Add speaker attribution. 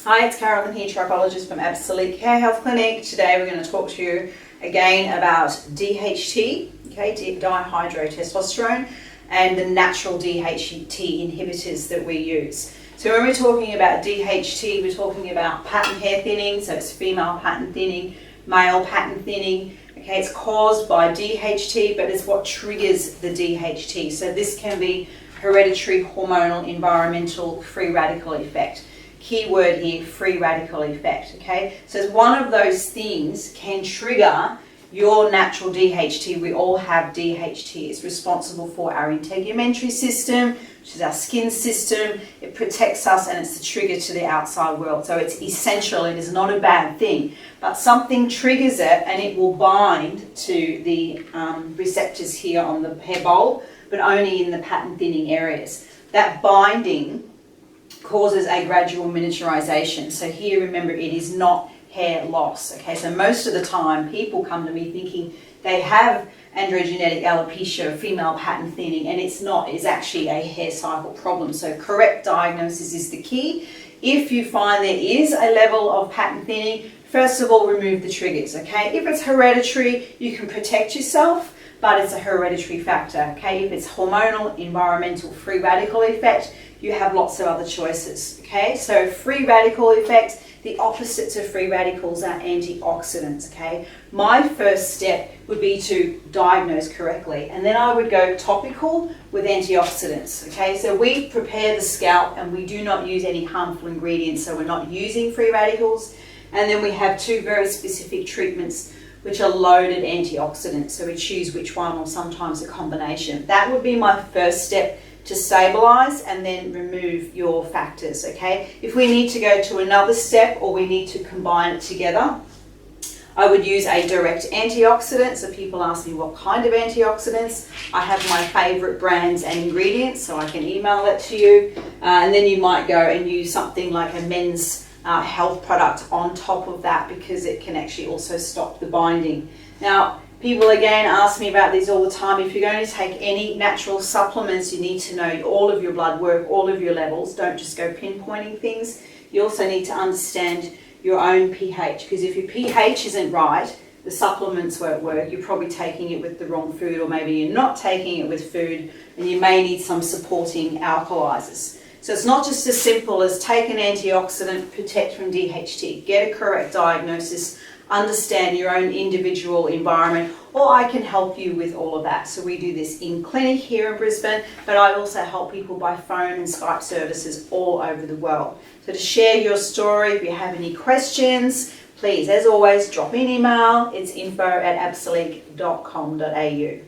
Speaker 1: Hi, it's Carolyn here, tripologist from Absolute Care Health Clinic. Today we're going to talk to you again about DHT, okay, dihydrotestosterone, and the natural DHT inhibitors that we use. So when we're talking about DHT, we're talking about pattern hair thinning, so it's female pattern thinning, male pattern thinning. Okay, it's caused by DHT, but it's what triggers the DHT. So this can be hereditary, hormonal, environmental, free radical effect. Key word here, free radical effect, okay? So it's one of those things can trigger your natural DHT. We all have DHT. It's responsible for our integumentary system, which is our skin system. It protects us and it's the trigger to the outside world. So it's essential. It is not a bad thing, but something triggers it and it will bind to the receptors here on the hair bowl, but only in the pattern thinning areas. That binding causes a gradual miniaturization. So here, remember, it is not hair loss. Okay, so most of the time people come to me thinking they have androgenetic alopecia, female pattern thinning, and it's not. It's actually a hair cycle problem. So correct diagnosis is the key. If you find there is a level of pattern thinning, first of all, remove the triggers. Okay, if it's hereditary, you can protect yourself, but it's a hereditary factor. Okay, if it's hormonal, environmental, free radical effect, you have lots of other choices. Okay, so free radical effect, the opposites of free radicals are antioxidants. Okay, my first step would be to diagnose correctly, and then I would go topical with antioxidants. Okay, so we prepare the scalp and we do not use any harmful ingredients, so we're not using free radicals. And then we have two very specific treatments which are loaded antioxidants, so we choose which one, or sometimes a combination. That would be my first step to stabilize and then remove your factors. Okay, if we need to go to another step or we need to combine it together, I would use a direct antioxidant. So people ask me what kind of antioxidants. I have my favorite brands and ingredients, so I can email that to you. And then you might go and use something like a men's health product on top of that, because it can actually also stop the binding. Now, people again ask me about these all the time. If you're going to take any natural supplements, you need to know all of your blood work, all of your levels. Don't just go pinpointing things. You also need to understand your own pH, because if your pH isn't right, the supplements won't work. You're probably taking it with the wrong food, or maybe you're not taking it with food, and you may need some supporting alkalizers. So it's not just as simple as take an antioxidant, protect from DHT, get a correct diagnosis, understand your own individual environment, or I can help you with all of that. So we do this in clinic here in Brisbane, but I also help people by phone and Skype services all over the world. So to share your story, if you have any questions, please, as always, drop me an email. It's info@absolute.com.au.